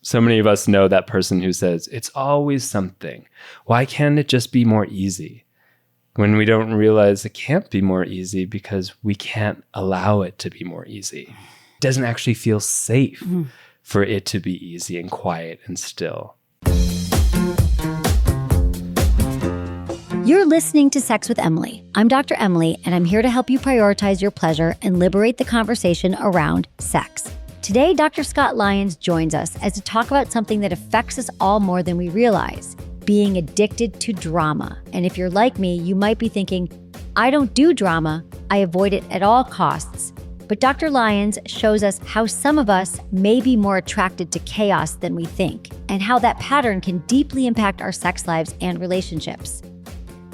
So many of us know that person who says, it's always something. Why can't it just be more easy? When we don't realize it can't be more easy because we can't allow it to be more easy. It doesn't actually feel safe for it to be easy and quiet and still. You're listening to Sex with Emily. I'm Dr. Emily, and I'm here to help you prioritize your pleasure and liberate the conversation around sex. Today, Dr. Scott Lyons joins us as to talk about something that affects us all more than we realize, being addicted to drama. And if you're like me, you might be thinking, I don't do drama, I avoid it at all costs. But Dr. Lyons shows us how some of us may be more attracted to chaos than we think, and how that pattern can deeply impact our sex lives and relationships.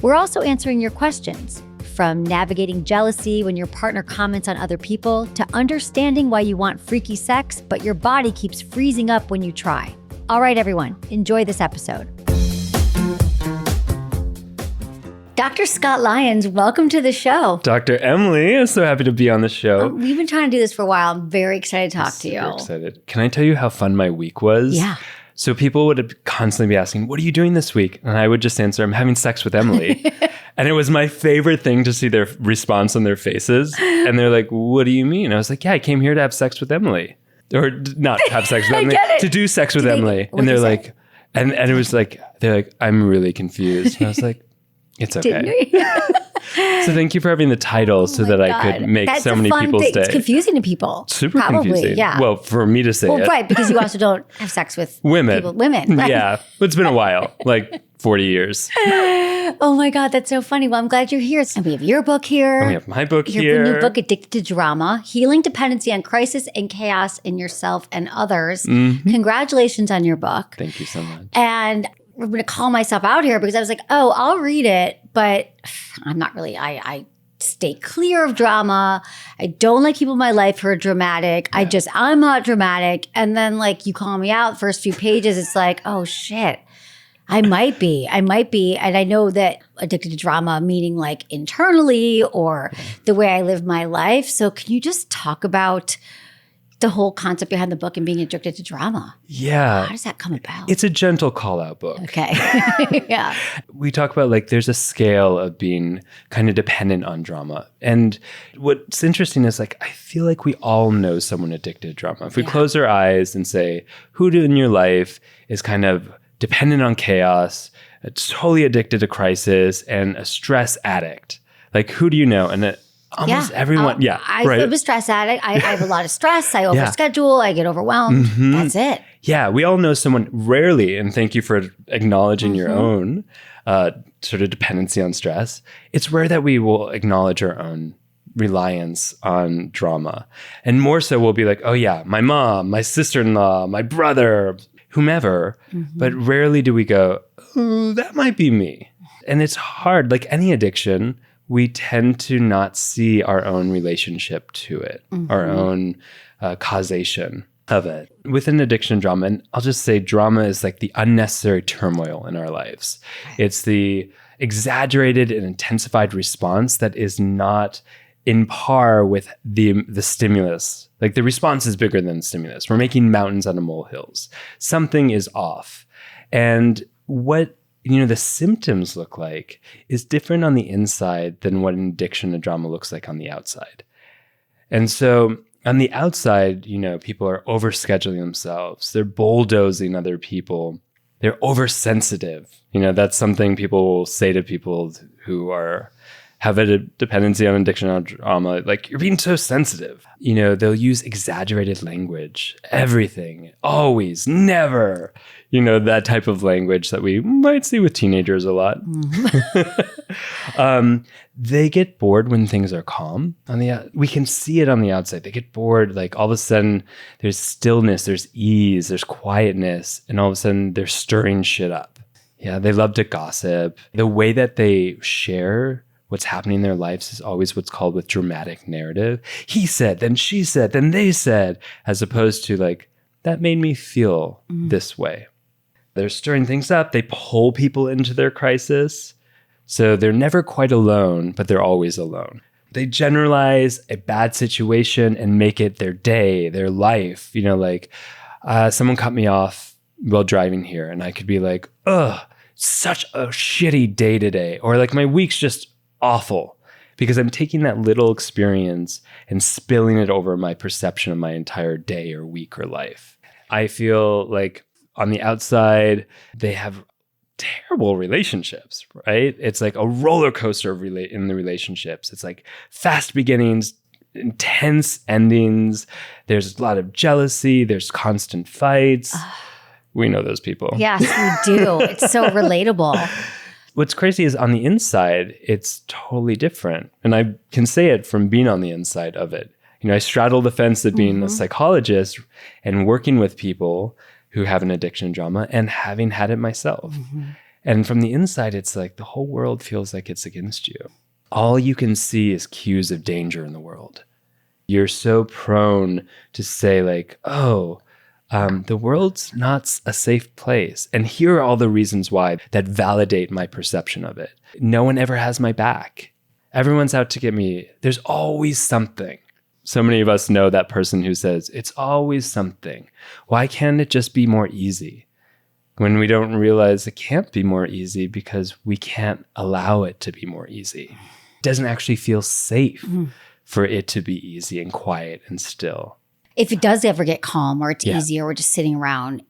We're also answering your questions, from navigating jealousy when your partner comments on other people to understanding why you want freaky sex, but your body keeps freezing up when you try. All right, everyone, enjoy this episode. Dr. Scott Lyons, welcome to the show. Dr. Emily, I'm so happy to be on the show. We've been trying to do this for a while. I'm very excited to talk to you. Super excited. Can I tell you how fun my week was? Yeah. So people would constantly be asking, what are you doing this week? And I would just answer, I'm having sex with Emily. And it was my favorite thing to see their response on their faces. And they're like, what do you mean? I was like, yeah, I came here to have sex with Emily. Or not have sex with Emily, to do sex with Emily. And they're like, and it was like, they're like, I'm really confused. And I was like, it's okay. So thank you for having the title so that I could make so many people stay. It's confusing to people. Super confusing. Yeah. Well, for me to say it. Right, because you also don't have sex with women. Right? Yeah. It's been a while, like 40 years. Oh my God, that's so funny. Well, I'm glad you're here. And we have your book here. And we have my book here. Your new book, Addicted to Drama, Healing Dependency on Crisis and Chaos in Yourself and Others. Mm-hmm. Congratulations on your book. Thank you so much. And I'm going to call myself out here because I was like, oh, I'll read it, but I'm not really, I stay clear of drama. I don't like people in my life who are dramatic. Yeah. I'm not dramatic. And then like you call me out, first few pages, it's like, oh shit, I might be. And I know that addicted to drama, meaning like internally or the way I live my life. So can you just talk about the whole concept behind the book and being addicted to drama? Yeah. How does that come about? It's a gentle call out book. Okay. Yeah. We talk about like there's a scale of being kind of dependent on drama. And what's interesting is like I feel like we all know someone addicted to drama. If we close our eyes and say, who in your life is kind of dependent on chaos, totally addicted to crisis, and a stress addict? Like who do you know? And almost everyone. I'm a stress addict. I have a lot of stress. I overschedule. I get overwhelmed. Mm-hmm. That's it. Yeah. We all know someone rarely, and thank you for acknowledging your own sort of dependency on stress. It's rare that we will acknowledge our own reliance on drama. And more so we'll be like, oh yeah, my mom, my sister-in-law, my brother, whomever. Mm-hmm. But rarely do we go, oh, that might be me. And it's hard. Like any addiction, we tend to not see our own relationship to it, our own causation of it. Within addiction drama, and I'll just say drama is like the unnecessary turmoil in our lives. It's the exaggerated and intensified response that is not in par with the stimulus. Like the response is bigger than the stimulus. We're making mountains out of molehills. Something is off. And what the symptoms look like is different on the inside than what an addiction to drama looks like on the outside. And so on the outside, people are overscheduling themselves. They're bulldozing other people. They're oversensitive. That's something people will say to people who have a dependency on addiction on drama. Like, you're being so sensitive. They'll use exaggerated language. Everything. Always. Never. That type of language that we might see with teenagers a lot. Mm-hmm. They get bored when things are calm. We can see it on the outside. They get bored. Like all of a sudden there's stillness, there's ease, there's quietness. And all of a sudden they're stirring shit up. Yeah, they love to gossip. The way that they share what's happening in their lives is always what's called with dramatic narrative. He said, then she said, then they said, as opposed to like, that made me feel this way. They're stirring things up. They pull people into their crisis. So they're never quite alone, but they're always alone. They generalize a bad situation and make it their day, their life. someone cut me off while driving here, and I could be like, ugh, such a shitty day today. Or like my week's just awful, because I'm taking that little experience and spilling it over my perception of my entire day or week or life. I feel like on the outside, they have terrible relationships, right? It's like a roller coaster in the relationships. It's like fast beginnings, intense endings. There's a lot of jealousy. There's constant fights. We know those people. Yes, we do. It's so relatable. What's crazy is on the inside, it's totally different. And I can say it from being on the inside of it. I straddle the fence of being a psychologist and working with people who have an addiction drama and having had it myself. And from the inside, it's like the whole world feels like it's against you. All you can see is cues of danger in the world. You're so prone to say like, oh, the world's not a safe place. And here are all the reasons why that validate my perception of it. No one ever has my back. Everyone's out to get me. There's always something. So many of us know that person who says, it's always something. Why can't it just be more easy? When we don't realize it can't be more easy because we can't allow it to be more easy. It doesn't actually feel safe for it to be easy and quiet and still. If it does ever get calm or it's easy or we're just sitting around,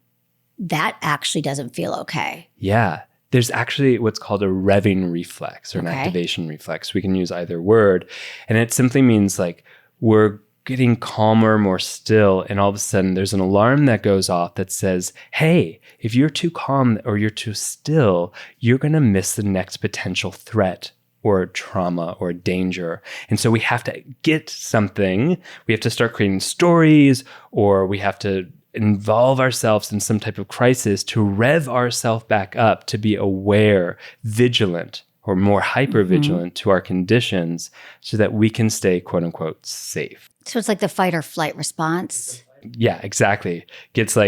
that actually doesn't feel okay. Yeah. There's actually what's called a revving reflex or an activation reflex. We can use either word. And it simply means like we're getting calmer, more still, and all of a sudden there's an alarm that goes off that says, hey, if you're too calm or you're too still, you're going to miss the next potential threat or trauma or danger. And so we have to get something. We have to start creating stories, or we have to involve ourselves in some type of crisis to rev ourselves back up to be aware, vigilant, or more hyper-vigilant to our conditions so that we can stay, quote unquote, safe. So it's like the fight or flight response. Yeah, exactly. Gets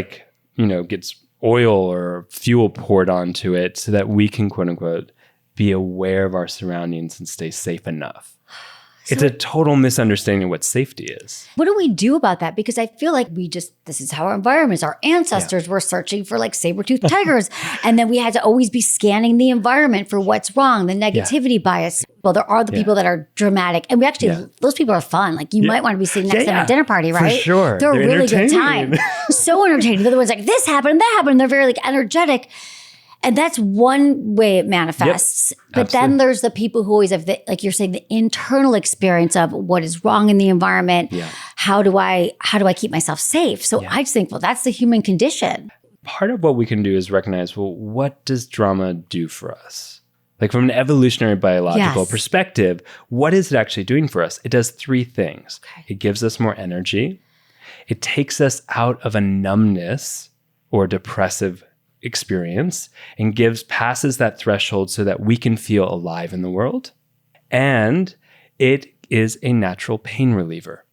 oil or fuel poured onto it so that we can, quote unquote, be aware of our surroundings and stay safe enough. It's a total misunderstanding of what safety is. What do we do about that? Because I feel like this is how our environment is. Our ancestors were searching for like saber-toothed tigers. And then we had to always be scanning the environment for what's wrong, the negativity bias. Well, there are the people that are dramatic. And we actually, those people are fun. Like you might want to be sitting next to them at a dinner party, right? For sure. They're a really good time. So entertaining. The other one's like, this happened and that happened. And they're very like energetic. And that's one way it manifests. But then there's the people who always have, like you're saying, the internal experience of what is wrong in the environment. How do I keep myself safe? So I just think, well, that's the human condition. Part of what we can do is recognize, well, what does drama do for us? Like from an evolutionary biological perspective, what is it actually doing for us? It does three things. It gives us more energy. It takes us out of a numbness or depressive experience and passes that threshold so that we can feel alive in the world. And it is a natural pain reliever.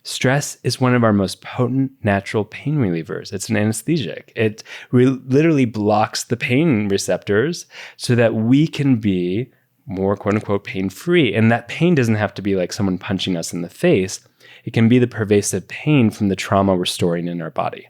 Stress is one of our most potent natural pain relievers. It's an anesthetic. It literally blocks the pain receptors so that we can be more, quote unquote, pain-free. And that pain doesn't have to be like someone punching us in the face. It can be the pervasive pain from the trauma we're storing in our body.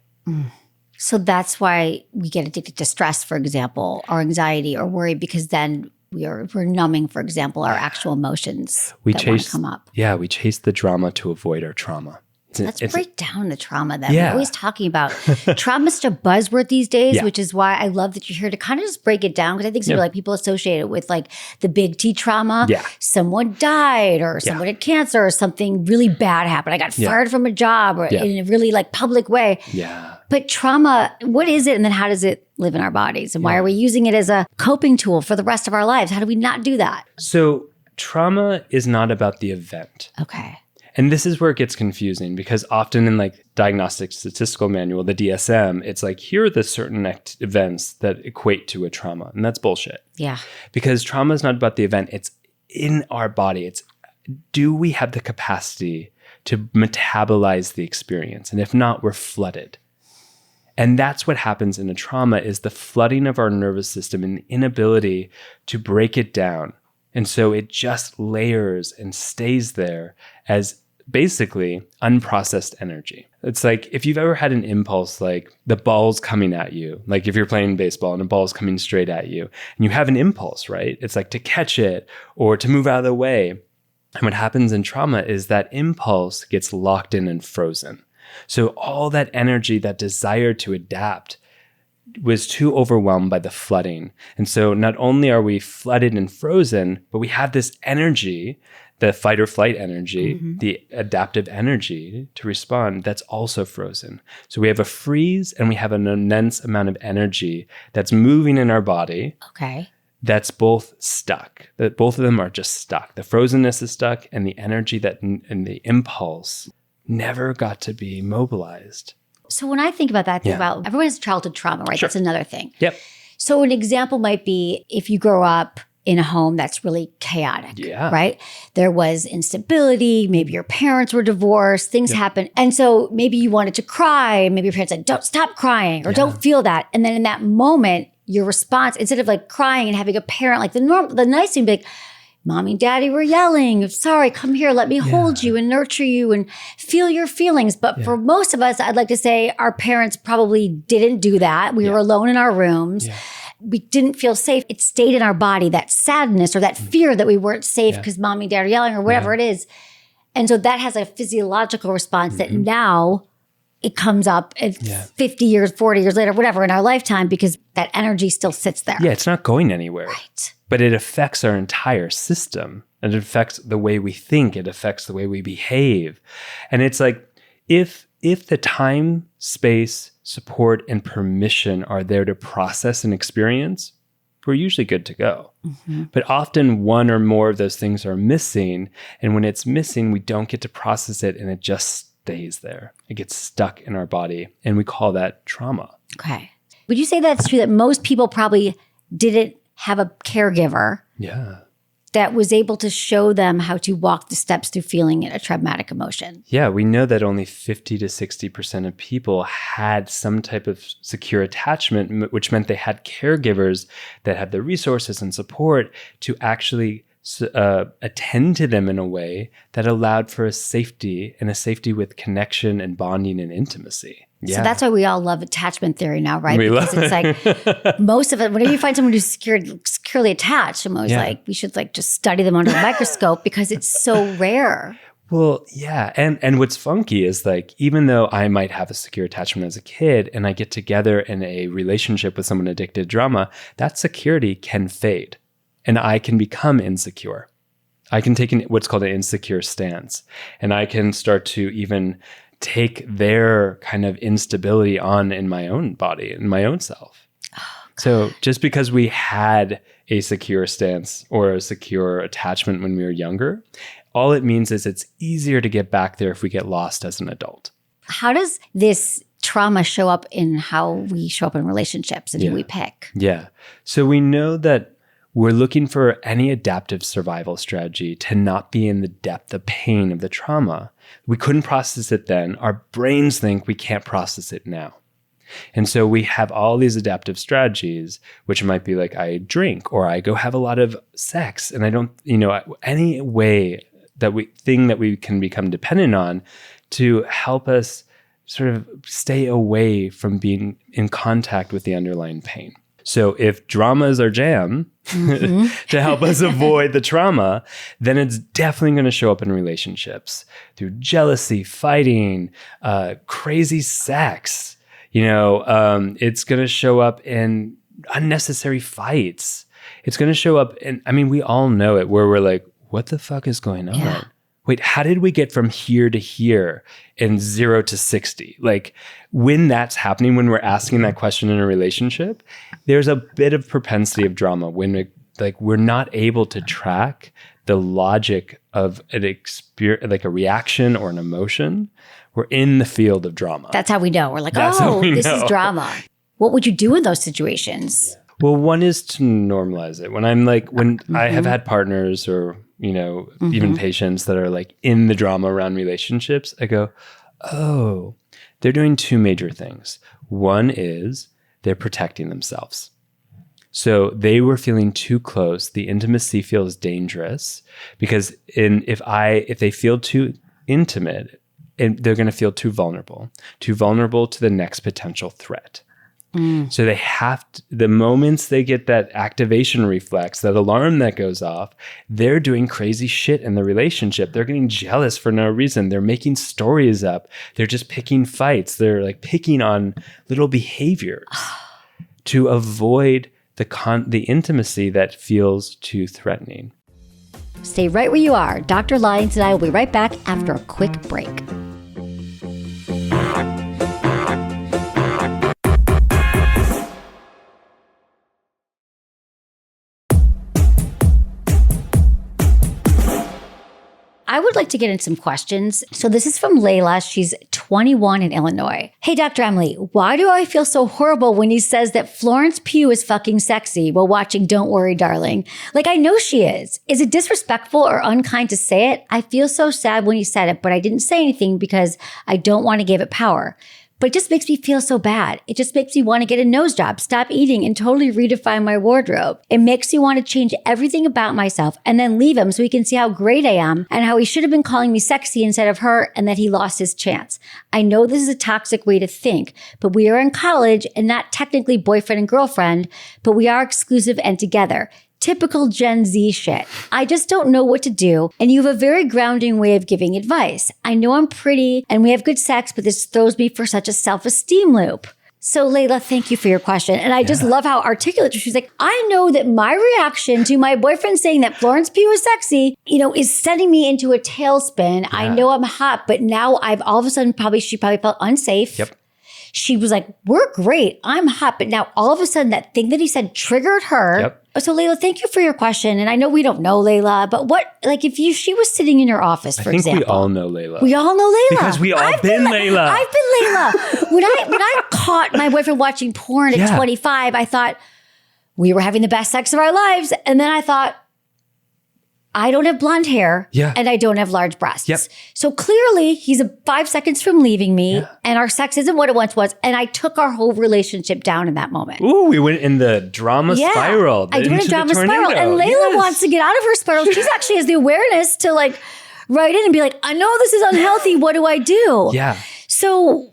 So that's why we get addicted to stress, for example, or anxiety or worry, because then we're numbing, for example, our actual emotions that want to come up. Yeah, we chase the drama to avoid our trauma. Let's break down the trauma then. We're always talking about trauma is such a buzzword these days, which is why I love that you're here to kind of just break it down. Because I think like people associate it with like the big T trauma. Someone died or someone had cancer or something really bad happened. I got fired from a job or in a really like public way. But trauma, what is it? And then how does it live in our bodies? And why are we using it as a coping tool for the rest of our lives? How do we not do that? So trauma is not about the event. Okay. And this is where it gets confusing because often in like Diagnostic Statistical Manual, the DSM, it's like, here are the certain events that equate to a trauma. And that's bullshit. Yeah. Because trauma is not about the event. It's in our body. It's, do we have the capacity to metabolize the experience? And if not, we're flooded. And that's what happens in a trauma is the flooding of our nervous system and the inability to break it down. And so it just layers and stays there as basically unprocessed energy. It's like if you've ever had an impulse, like the ball's coming at you, like if you're playing baseball and a ball's coming straight at you, and you have an impulse, right? It's like to catch it or to move out of the way. And what happens in trauma is that impulse gets locked in and frozen. So all that energy, that desire to adapt, was too overwhelmed by the flooding. And so not only are we flooded and frozen, but we have this energy, the fight or flight energy, the adaptive energy to respond, that's also frozen. So we have a freeze and we have an immense amount of energy that's moving in our body. Okay. That's both stuck. That both of them are just stuck. The frozenness is stuck, and the energy and the impulse never got to be mobilized. So when I think about that, I think about everyone has childhood trauma, right? Sure. That's another thing. Yep. So an example might be if you grow up in a home that's really chaotic, right? There was instability. Maybe your parents were divorced. Things happened. And so maybe you wanted to cry. Maybe your parents said, don't stop crying or don't feel that. And then in that moment, your response, instead of like crying and having a parent, like the nice thing would be like, Mommy and Daddy were yelling, sorry, come here, let me hold you and nurture you and feel your feelings. But for most of us, I'd like to say our parents probably didn't do that. We were alone in our rooms. We didn't feel safe. It stayed in our body, that sadness or that fear that we weren't safe because Mommy and Dad are yelling or whatever it is. And so that has a physiological response that now it comes up 50 years, 40 years later, whatever, in our lifetime, because that energy still sits there. Yeah, it's not going anywhere. Right. But it affects our entire system. And it affects the way we think. It affects the way we behave. And it's like, if the time, space, support, and permission are there to process an experience, we're usually good to go. But often one or more of those things are missing. And when it's missing, we don't get to process it, and it just stays there. It gets stuck in our body. And we call that trauma. Okay. Would you say that's true that most people probably didn't have a caregiver that was able to show them how to walk the steps through feeling a traumatic emotion? Yeah, we know that only 50 to 60% of people had some type of secure attachment, which meant they had caregivers that had the resources and support to actually attend to them in a way that allowed for a safety with connection and bonding and intimacy. Yeah. So that's why we all love attachment theory now, right? Because it's like most of it, whenever you find someone who's securely attached, I'm always like, we should like just study them under a microscope because it's so rare. Well, yeah. And what's funky is like, even though I might have a secure attachment as a kid and I get together in a relationship with someone addicted to drama, that security can fade and I can become insecure. I can take what's called an insecure stance, and I can start to even take their kind of instability on in my own body, in my own self. So just because we had a secure stance or a secure attachment when we were younger, all it means is it's easier to get back there if we get lost as an adult. How does this trauma show up in how we show up in relationships and who we pick? Yeah. So we know that we're looking for any adaptive survival strategy to not be in the depth of pain of the trauma. We couldn't process it then. Our brains think we can't process it now. And so we have all these adaptive strategies, which might be like I drink or I go have a lot of sex and I don't, any way that we can become dependent on to help us sort of stay away from being in contact with the underlying pain. So if drama is our jam to help us avoid the trauma, then it's definitely going to show up in relationships through jealousy, fighting, crazy sex. It's going to show up in unnecessary fights. It's going to show up in, we all know it, where we're like, what the fuck is going on? Yeah. Wait, how did we get from here to here in 0 to 60? Like when that's happening, when we're asking that question in a relationship, there's a bit of propensity of drama when we're not able to track the logic of an experience, like a reaction or an emotion. We're in the field of drama. That's how we know. We're like, this is drama. What would you do in those situations? Yeah. Well, one is to normalize it. When I'm like, I have had partners or even patients that are like in the drama around relationships, I go, oh, they're doing two major things. One is they're protecting themselves. So they were feeling too close. The intimacy feels dangerous because if they feel too intimate, and they're going to feel too vulnerable to the next potential threat. So they have to, the moments they get that activation reflex, that alarm that goes off, they're doing crazy shit in the relationship. They're getting jealous for no reason. They're making stories up. They're just picking fights. They're like picking on little behaviors to avoid the intimacy that feels too threatening. Stay right where you are. Dr. Lyons and I will be right back after a quick break. I would like to get in some questions. So this is from Layla. She's 21 in Illinois. Hey, Dr. Emily, why do I feel so horrible when he says that Florence Pugh is fucking sexy while watching Don't Worry, Darling? Like, I know she is. Is it disrespectful or unkind to say it? I feel so sad when he said it, but I didn't say anything because I don't want to give it power. But it just makes me feel so bad. It just makes me want to get a nose job, stop eating, and totally redefine my wardrobe. It makes me want to change everything about myself and then leave him so he can see how great I am and how he should have been calling me sexy instead of her and that he lost his chance. I know this is a toxic way to think, but we are in college and not technically boyfriend and girlfriend, but we are exclusive and together. Typical Gen Z shit. I just don't know what to do, and you have a very grounding way of giving advice. I know I'm pretty and we have good sex, but this throws me for such a self-esteem loop. So Layla, thank you for your question. And I just love how articulate she's like, I know that my reaction to my boyfriend saying that Florence Pugh is sexy, is sending me into a tailspin. I know I'm hot, but now I've all of a sudden she probably felt unsafe. Yep. She was like, we're great. I'm hot. But now all of a sudden that thing that he said triggered her. Yep. So Layla, thank you for your question. And I know we don't know Layla, but she was sitting in your office, for example. I think we all know Layla. We all know Layla. Because we all been Layla. I've been Layla. When I caught my boyfriend watching porn at 25, I thought we were having the best sex of our lives. And then I thought, I don't have blonde hair and I don't have large breasts. Yep. So clearly he's 5 seconds from leaving me and our sex isn't what it once was. And I took our whole relationship down in that moment. Ooh, we went in the drama spiral. I went in drama spiral. And Layla wants to get out of her spiral. She's actually has the awareness to write in and be like, I know this is unhealthy. What do I do? Yeah. So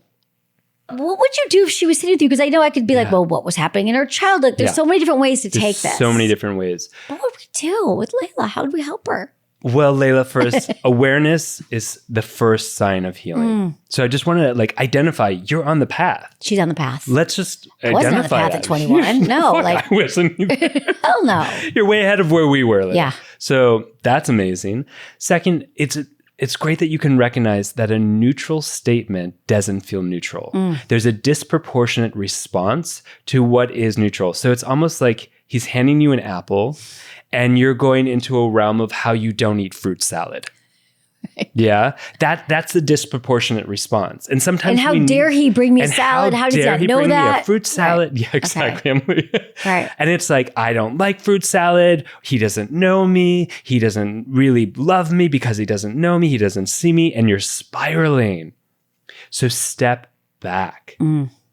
what would you do if she was sitting with you? Because I know I could be like, well, what was happening in her childhood? There's so many different ways to take this. So many different ways. What would we do with Layla? How would we help her? Well, Layla, first, awareness is the first sign of healing. So I just want to identify you're on the path. She's on the path. Let's just I wasn't on the path at 21. No, I wasn't either. Hell no. You're way ahead of where we were, Layla. Yeah. So that's amazing. Second, it's great that you can recognize that a neutral statement doesn't feel neutral. There's a disproportionate response to what is neutral. So it's almost like he's handing you an apple and you're going into a realm of how you don't eat fruit salad. Yeah, that's a disproportionate response. And sometimes how dare he bring me salad? How does that know that? Fruit salad. Right. Yeah, exactly. Okay. Right. And it's like, I don't like fruit salad. He doesn't know me. He doesn't really love me because he doesn't know me. He doesn't see me. And you're spiraling. So step back.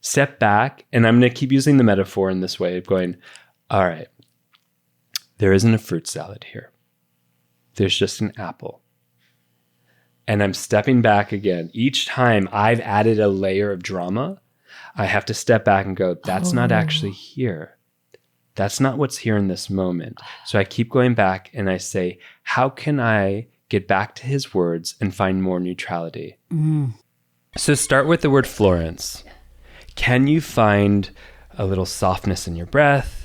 Step back. And I'm going to keep using the metaphor in this way of going, all right, there isn't a fruit salad here. There's just an apple. And I'm stepping back again. Each time I've added a layer of drama, I have to step back and go, that's not actually here. That's not what's here in this moment. So I keep going back and I say, how can I get back to his words and find more neutrality? So start with the word Florence. Can you find a little softness in your breath?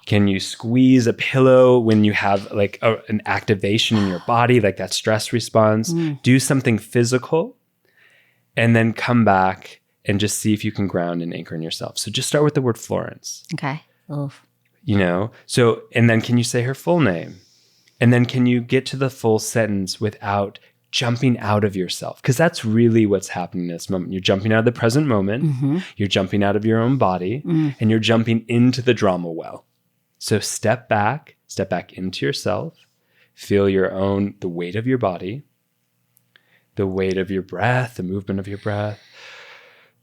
Can you squeeze a pillow when you have an activation in your body, like that stress response? Do something physical and then come back and just see if you can ground and anchor in yourself. So just start with the word Florence. Okay. Oof. So, and then can you say her full name? And then can you get to the full sentence without jumping out of yourself? Because that's really what's happening in this moment. You're jumping out of the present moment. You're jumping out of your own body and you're jumping into the drama well. So step back into yourself, feel the weight of your body, the weight of your breath, the movement of your breath.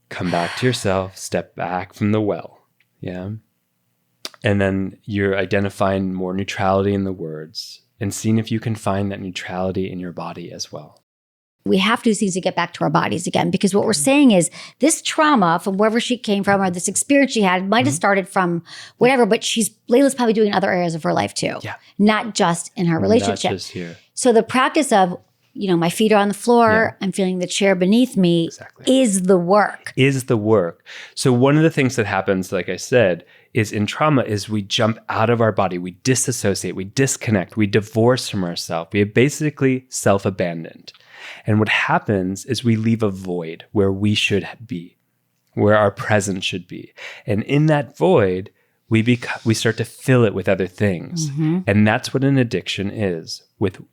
Come back to yourself, step back from the well. Yeah. And then you're identifying more neutrality in the words and seeing if you can find that neutrality in your body as well. We have to do things to get back to our bodies again, because what we're saying is this trauma from wherever she came from or this experience she had might have started from whatever, but Layla's probably doing other areas of her life too. Yeah. Not just in her relationship. Not just here. So the practice of, my feet are on the floor, I'm feeling the chair beneath me is the work. Is the work. So one of the things that happens, like I said, is in trauma is we jump out of our body, we disassociate, we disconnect, we divorce from ourselves. We have basically self-abandoned. And what happens is we leave a void where we should be, where our presence should be. And in that void, we start to fill it with other things. Mm-hmm. And that's what an addiction is.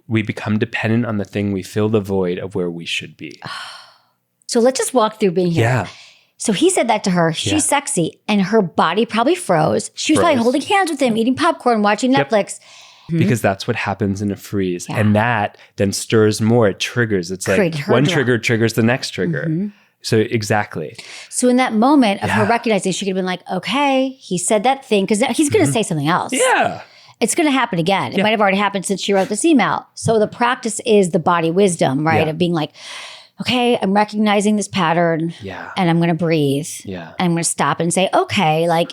We become dependent on the thing we fill the void of where we should be. So let's just walk through being here. Yeah. So he said that to her. She's sexy. And her body probably froze. She was probably holding hands with him, eating popcorn, watching Netflix. Because that's what happens in a freeze. Yeah. And that then stirs more. It triggers. It's like one trigger triggers the next trigger. Mm-hmm. So exactly. So in that moment of her recognizing, she could have been like, okay, he said that thing, because he's going to say something else. Yeah. It's going to happen again. It might have already happened since she wrote this email. So the practice is the body wisdom, right? Of being like, okay, I'm recognizing this pattern and I'm going to breathe. Yeah. And I'm going to stop and say, okay, like,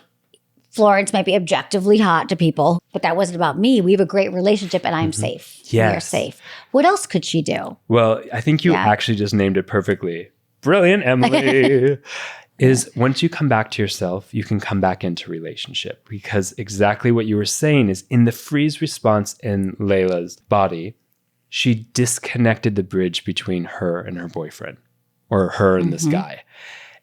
Florence might be objectively hot to people, but that wasn't about me. We have a great relationship and I'm safe. Yes. We are safe. What else could she do? Well, I think you actually just named it perfectly. Brilliant, Emily. Is once you come back to yourself, you can come back into relationship, because exactly what you were saying is in the freeze response in Layla's body, she disconnected the bridge between her and her boyfriend, or her and this guy,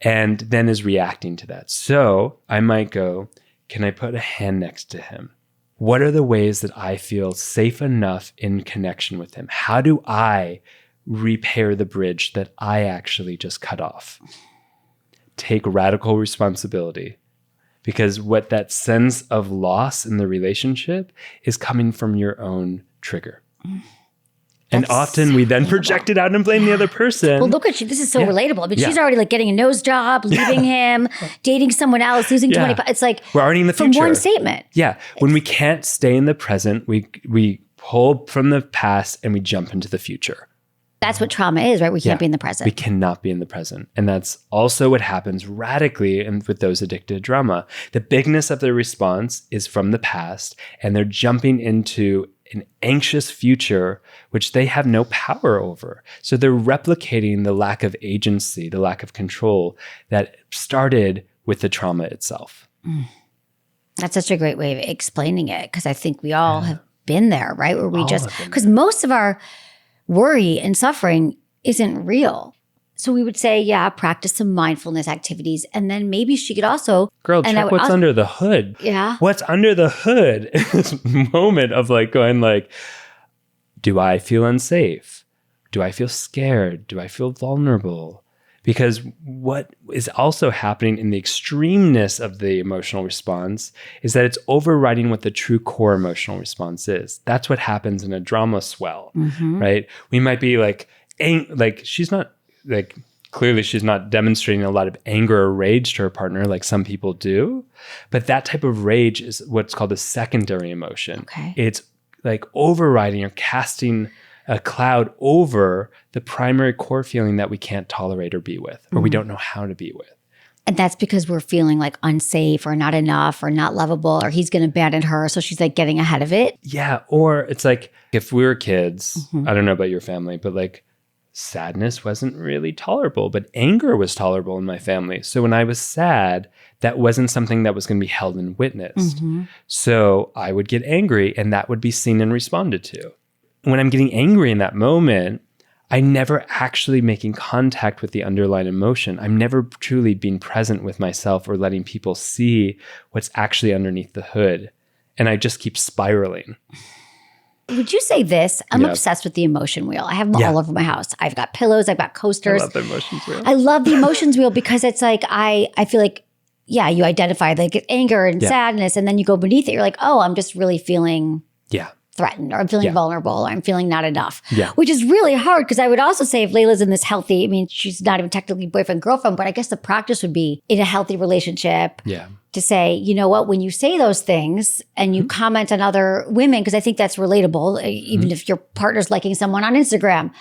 and then is reacting to that. So I might go, can I put a hand next to him? What are the ways that I feel safe enough in connection with him? How do I repair the bridge that I actually just cut off? Take radical responsibility, because what that sense of loss in the relationship is coming from your own trigger. And often we then project it out and blame the other person. Well, look at you. This is so relatable. I mean, she's already like getting a nose job, leaving him, dating someone else, losing 20 pounds. It's like we're already in the future. From one statement. Yeah. When we can't stay in the present, we pull from the past and we jump into the future. That's what trauma is, right? We can't be in the present. We cannot be in the present. And that's also what happens radically with those addicted to drama. The bigness of their response is from the past, and they're jumping into an anxious future, which they have no power over. So they're replicating the lack of agency, the lack of control that started with the trauma itself. That's such a great way of explaining it, because I think we all have been there, right? Where we because most of our worry and suffering isn't real. So we would say, practice some mindfulness activities. And then maybe she could also— Girl, check what's under the hood. Yeah. What's under the hood in this moment of like going like, do I feel unsafe? Do I feel scared? Do I feel vulnerable? Because what is also happening in the extremeness of the emotional response is that it's overriding what the true core emotional response is. That's what happens in a drama swell, right? We might be like she's not like, clearly she's not demonstrating a lot of anger or rage to her partner like some people do. But that type of rage is what's called a secondary emotion. Okay. It's like overriding or casting a cloud over the primary core feeling that we can't tolerate or be with, or we don't know how to be with. And that's because we're feeling like unsafe or not enough or not lovable, or he's going to abandon her. So she's like getting ahead of it. Yeah. Or it's like, if we were kids, I don't know about your family, but like sadness wasn't really tolerable, but anger was tolerable in my family. So when I was sad, that wasn't something that was going to be held and witnessed. So I would get angry and that would be seen and responded to. When I'm getting angry in that moment, I never actually making contact with the underlying emotion. I'm never truly being present with myself or letting people see what's actually underneath the hood. And I just keep spiraling. Would you say this? I'm obsessed with the emotion wheel. I have them all over my house. I've got pillows. I've got coasters. I love the emotions wheel. I love the emotions wheel because it's like, I feel like, you identify like anger and sadness, and then you go beneath it. You're like, oh, I'm just really feeling threatened, or I'm feeling vulnerable, or I'm feeling not enough, which is really hard. Because I would also say if Layla's in this healthy, I mean, she's not even technically boyfriend, girlfriend, but I guess the practice would be in a healthy relationship to say, you know what, when you say those things and you comment on other women, because I think that's relatable, even if your partner's liking someone on Instagram,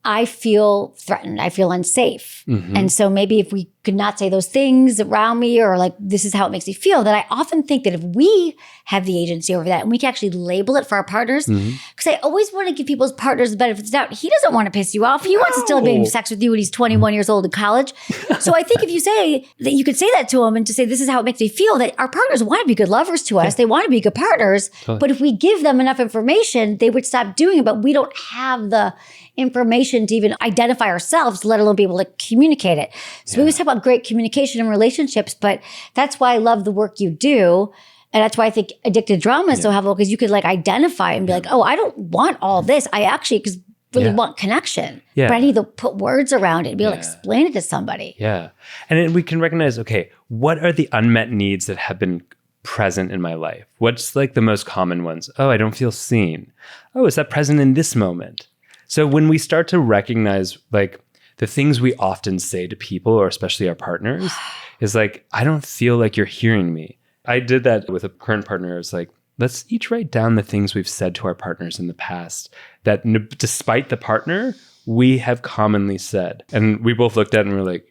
I feel threatened. I feel unsafe. Mm-hmm. And so maybe if we could not say those things around me, or like, this is how it makes me feel, that I often think that if we have the agency over that and we can actually label it for our partners, because I always want to give people's partners the benefit of the doubt. He doesn't want to piss you off. He wants to still be having sex with you when he's 21 years old in college. So I think if you say that, you could say that to him and to say, this is how it makes me feel, that our partners want to be good lovers to us. They want to be good partners. Totally. But if we give them enough information, they would stop doing it. But we don't have the information to even identify ourselves, let alone be able to communicate it. So we always talk about great communication in relationships, but that's why I love the work you do. And that's why I think addicted drama is so helpful, because you could like identify and be like, oh, I don't want all this. I actually really want connection, but I need to put words around it and be able to explain it to somebody. Yeah. And then we can recognize, okay, what are the unmet needs that have been present in my life? What's like the most common ones? Oh, I don't feel seen. Oh, is that present in this moment? So when we start to recognize like the things we often say to people, or especially our partners, is like, I don't feel like you're hearing me. I did that with a current partner. It's like, let's each write down the things we've said to our partners in the past that despite the partner, we have commonly said. And we both looked at it and we're like,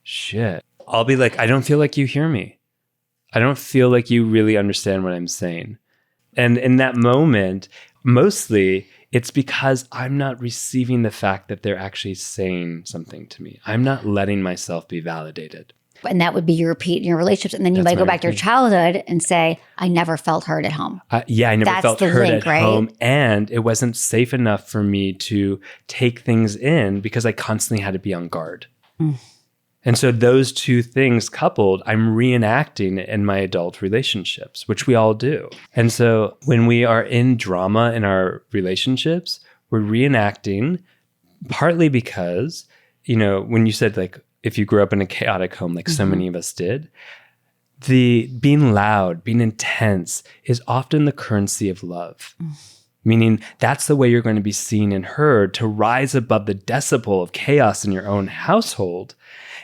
shit. I'll be like, I don't feel like you hear me. I don't feel like you really understand what I'm saying. And in that moment, mostly it's because I'm not receiving the fact that they're actually saying something to me. I'm not letting myself be validated. And that would be your repeat in your relationships. And then you might go back to your childhood and say, I never felt heard at home. I never felt heard at home. And it wasn't safe enough for me to take things in because I constantly had to be on guard. And so those two things coupled, I'm reenacting in my adult relationships, which we all do. And so when we are in drama in our relationships, we're reenacting partly because, you know, when you said like, if you grew up in a chaotic home, like so many of us did, the being loud, being intense is often the currency of love. Meaning that's the way you're going to be seen and heard, to rise above the decibel of chaos in your own household.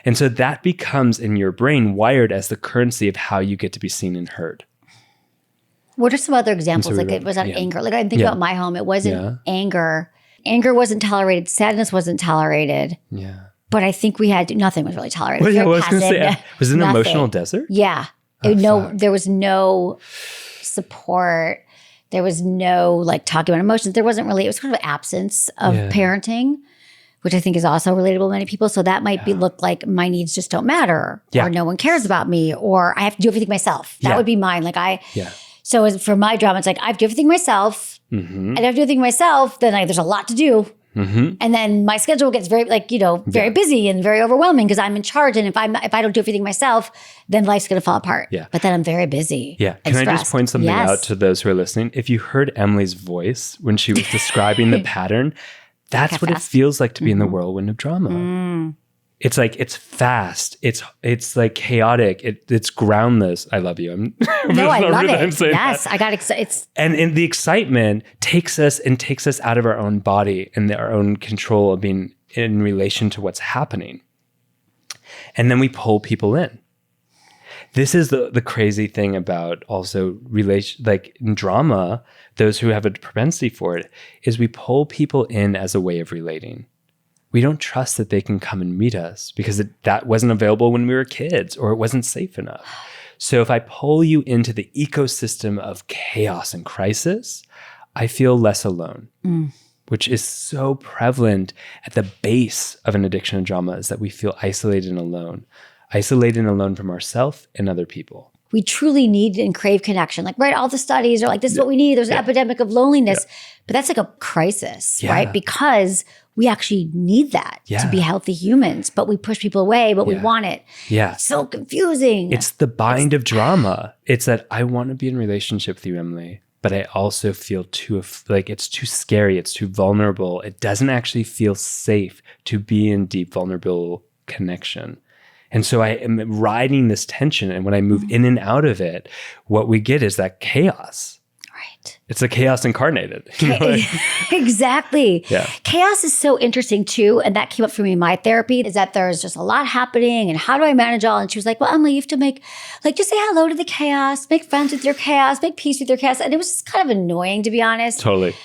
And so that becomes in your brain wired as the currency of how you get to be seen and heard. What are some other examples? Like it was not anger. Like I think about my home. It wasn't anger. Anger wasn't tolerated. Sadness wasn't tolerated. Yeah. But I think nothing was really tolerated. Well, I was going to say, was it an emotional desert? Yeah. There was no support. There was no like talking about emotions. There wasn't really, it was kind of an absence of parenting, which I think is also relatable to many people. So that might look like my needs just don't matter, or no one cares about me, or I have to do everything myself. That would be mine. Like so for my drama, it's like I have to do everything myself. And if I have to do everything myself, then there's a lot to do. And then my schedule gets very very busy and very overwhelming because I'm in charge. And if I don't do everything myself, then life's going to fall apart. Yeah. But then I'm very busy. Yeah. Can I just point something out to those who are listening? If you heard Emily's voice when she was describing the pattern, that's what it feels like to be in the whirlwind of drama. It's like, it's fast. It's like chaotic. It's groundless. I love you. I love it. Yes. That. I got excited. And the excitement takes us out of our own body and our own control of being in relation to what's happening. And then we pull people in. This is the crazy thing about also like in drama, those who have a propensity for it, is we pull people in as a way of relating. We don't trust that they can come and meet us because that wasn't available when we were kids, or it wasn't safe enough. So if I pull you into the ecosystem of chaos and crisis, I feel less alone, which is so prevalent at the base of an addiction and drama, is that we feel isolated and alone from ourselves and other people. We truly need and crave connection. Like, right, all the studies are like, this is what we need. There's an epidemic of loneliness. But that's like a crisis, right? Because we actually need that to be healthy humans. But we push people away, but we want it. Yeah. It's so confusing. It's the bind of drama. It's that I want to be in relationship with you, Emily, but I also feel it's too scary. It's too vulnerable. It doesn't actually feel safe to be in deep, vulnerable connection. And so I am riding this tension. And when I move in and out of it, what we get is that chaos. Right. It's a chaos incarnated. Exactly. Yeah. Chaos is so interesting too. And that came up for me in my therapy, is that there's just a lot happening. And how do I manage all? And she was like, well, Emily, you have to just say hello to the chaos, make friends with your chaos, make peace with your chaos. And it was just kind of annoying, to be honest. Totally.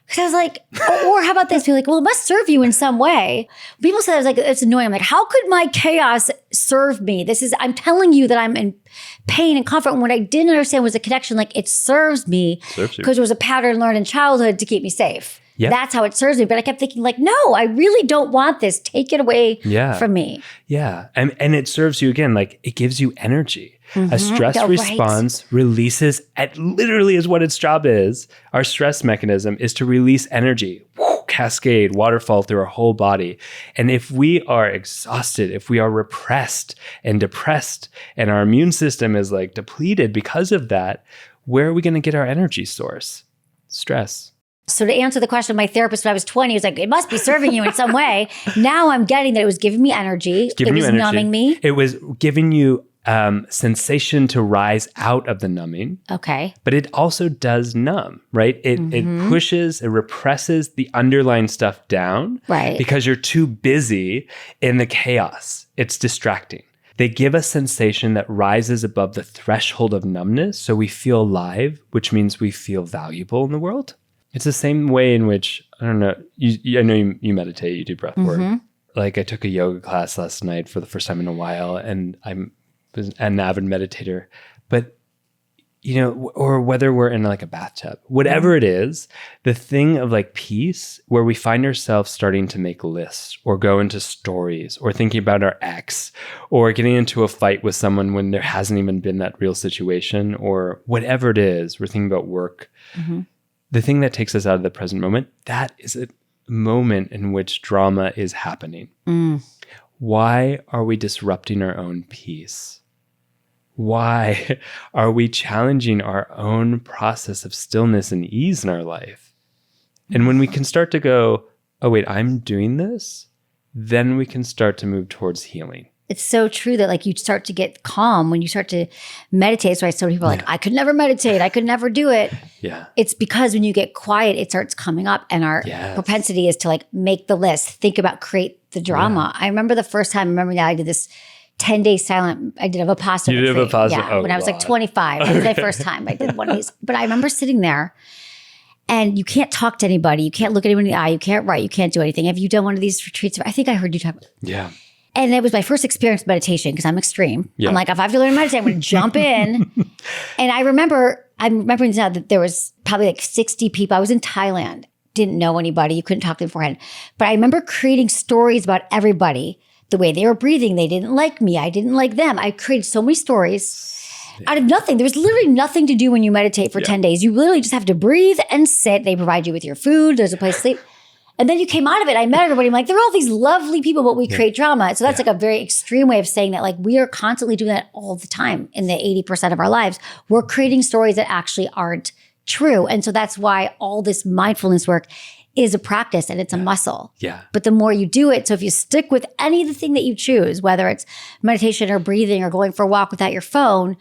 Because I was like, or how about this? People like, well, it must serve you in some way. People said, I was like, it's annoying. I'm like, how could my chaos serve me? I'm telling you that I'm in pain and conflict. And what I didn't understand was the connection. Like, it serves me because it was a pattern learned in childhood to keep me safe. Yep. That's how it serves me. But I kept thinking like, no, I really don't want this. Take it away from me. Yeah. And it serves you again, like it gives you energy. A stress response releases, literally is what its job is. Our stress mechanism is to release energy, cascade, waterfall through our whole body. And if we are exhausted, if we are repressed and depressed, and our immune system is like depleted because of that, where are we going to get our energy source? Stress. So to answer the question, my therapist when I was 20 was like, it must be serving you in some way. Now I'm getting that it was giving me energy. It was numbing me. It was giving you sensation to rise out of the numbing. Okay. But it also does numb, right? It pushes, it represses the underlying stuff down. Right. Because you're too busy in the chaos. It's distracting. They give a sensation that rises above the threshold of numbness. So we feel alive, which means we feel valuable in the world. It's the same way in which, I don't know, I know you meditate, you do breath work. Like I took a yoga class last night for the first time in a while, and I'm an avid meditator. But, you know, or whether we're in like a bathtub, whatever it is, the thing of like peace where we find ourselves starting to make lists or go into stories or thinking about our ex or getting into a fight with someone when there hasn't even been that real situation or whatever it is, we're thinking about work. The thing that takes us out of the present moment, that is a moment in which drama is happening. Why are we disrupting our own peace? Why are we challenging our own process of stillness and ease in our life? And when we can start to go, oh, wait, I'm doing this, then we can start to move towards healing. It's so true that like you start to get calm when you start to meditate. So I saw people like, I could never meditate. I could never do it. Yeah. It's because when you get quiet, it starts coming up and our propensity is to like make the list, think about, create the drama. I remember the first time, I did this 10-day silent, I did a Vipassana. You did a Vipassana? Yeah, when I was like 25. It was my first time. I did one of these. But I remember sitting there and you can't talk to anybody. You can't look at anyone in the eye. You can't write. You can't do anything. Have you done one of these retreats? I think I heard you talk about it. Yeah. And it was my first experience with meditation because I'm extreme. Yeah. I'm like, if I have to learn to meditate, I'm going to jump in. And I'm remembering now that there was probably like 60 people. I was in Thailand, didn't know anybody. You couldn't talk to them beforehand. But I remember creating stories about everybody, the way they were breathing. They didn't like me. I didn't like them. I created so many stories out of nothing. There was literally nothing to do when you meditate for 10 days. You literally just have to breathe and sit. They provide you with your food. There's a place to sleep. And then you came out of it. I met everybody. I'm like, they're all these lovely people, but we create drama. So that's like a very extreme way of saying that like we are constantly doing that all the time in the 80% of our lives. We're creating stories that actually aren't true. And so that's why all this mindfulness work is a practice and it's a muscle. Yeah. But the more you do it, so if you stick with any of the thing that you choose, whether it's meditation or breathing or going for a walk without your phone,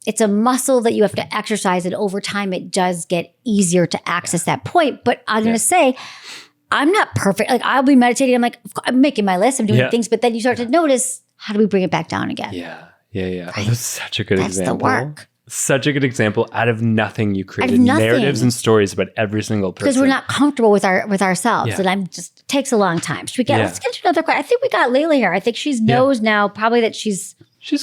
it's a muscle that you have to exercise. And over time, it does get easier to access that point. But I'm going to say, I'm not perfect. Like I'll be meditating. I'm like, I'm making my list. I'm doing things. But then you start to notice, how do we bring it back down again? Yeah. Oh, that's such a good example. That's the work. Such a good example. Out of nothing, you created narratives and stories about every single person. Because we're not comfortable with ourselves. And I'm just, takes a long time. Should we get, let's get to another question. I think we got Layla here. I think she knows now probably that she's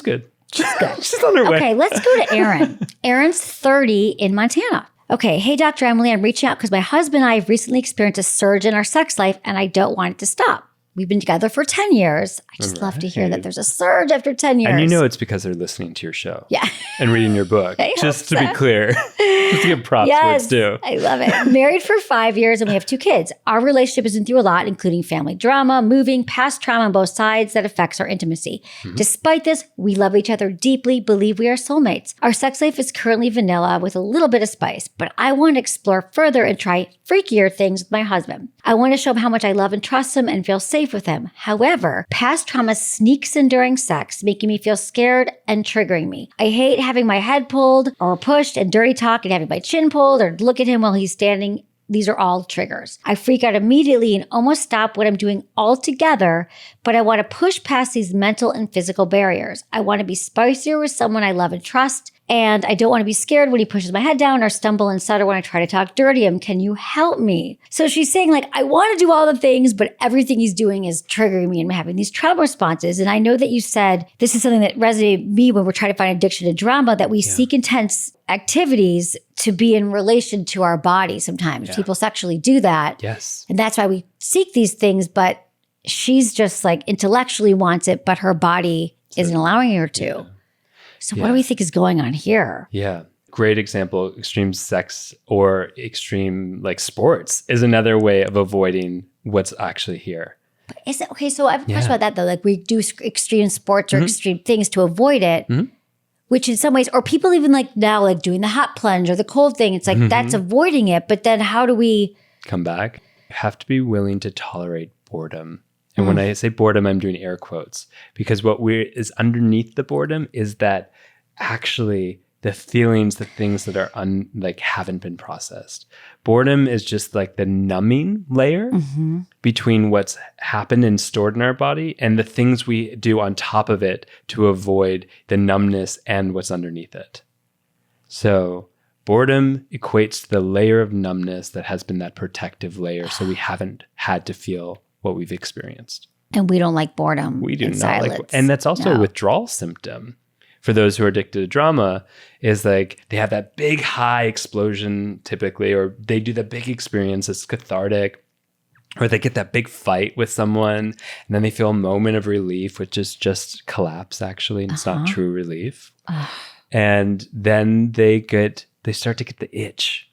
good. She's good. She's on her way. Okay, let's go to Erin. Erin's 30 in Montana. Okay, hey, Dr. Emily, I'm reaching out because my husband and I have recently experienced a surge in our sex life and I don't want it to stop. We've been together for 10 years. I just love to hear that there's a surge after 10 years. And you know it's because they're listening to your show. Yeah. And reading your book. Just to be clear. Just to give props where it's due. I love it. Married for 5 years and we have 2 kids. Our relationship has been through a lot, including family drama, moving, past trauma on both sides that affects our intimacy. Despite this, we love each other deeply, believe we are soulmates. Our sex life is currently vanilla with a little bit of spice, but I want to explore further and try freakier things with my husband. I want to show him how much I love and trust him and feel safe with him. However, past trauma sneaks in during sex, making me feel scared and triggering me. I hate having my head pulled or pushed and dirty talk and having my chin pulled or look at him while he's standing. These are all triggers. I freak out immediately and almost stop what I'm doing altogether, but I want to push past these mental and physical barriers. I want to be spicier with someone I love and trust And I don't want to be scared when he pushes my head down or stumble and stutter when I try to talk dirty to him. Can you help me? So she's saying like, I want to do all the things, but everything he's doing is triggering me and I'm having these trauma responses. And I know that you said this is something that resonated with me when we're trying to find addiction to drama, that we seek intense activities to be in relation to our body sometimes. People sexually do that. Yes. And that's why we seek these things, but she's just like intellectually wants it, but her body isn't allowing her to. Yeah. So what do we think is going on here? Yeah. Great example. Extreme sex or extreme like sports is another way of avoiding what's actually here. But is it okay? So I have a question about that though. Like we do extreme sports or extreme things to avoid it, which in some ways, or people even like now, like doing the hot plunge or the cold thing. It's like that's avoiding it. But then how do we come back? You have to be willing to tolerate boredom. And when I say boredom, I'm doing air quotes, because what is underneath the boredom is that actually the feelings, the things that are haven't been processed. Boredom is just like the numbing layer between what's happened and stored in our body and the things we do on top of it to avoid the numbness and what's underneath it. So boredom equates to the layer of numbness that has been that protective layer, so we haven't had to feel what we've experienced. And we don't like boredom. We do not like, and that's also a withdrawal symptom. For those who are addicted to drama, is like they have that big high explosion typically, or they do the big experience, it's cathartic, or they get that big fight with someone and then they feel a moment of relief, which is just collapse actually, and it's not true relief. And then they start to get the itch.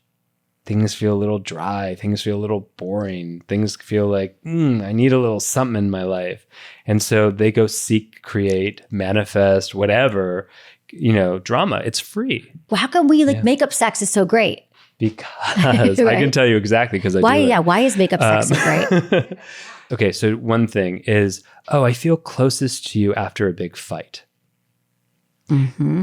Things feel a little dry. Things feel a little boring. Things feel like, I need a little something in my life. And so they go seek, create, manifest, whatever, drama. It's free. Well, how come we makeup sex is so great? Because I can tell you exactly because I do it. Yeah, why is makeup sex so great? Okay, so one thing is, I feel closest to you after a big fight.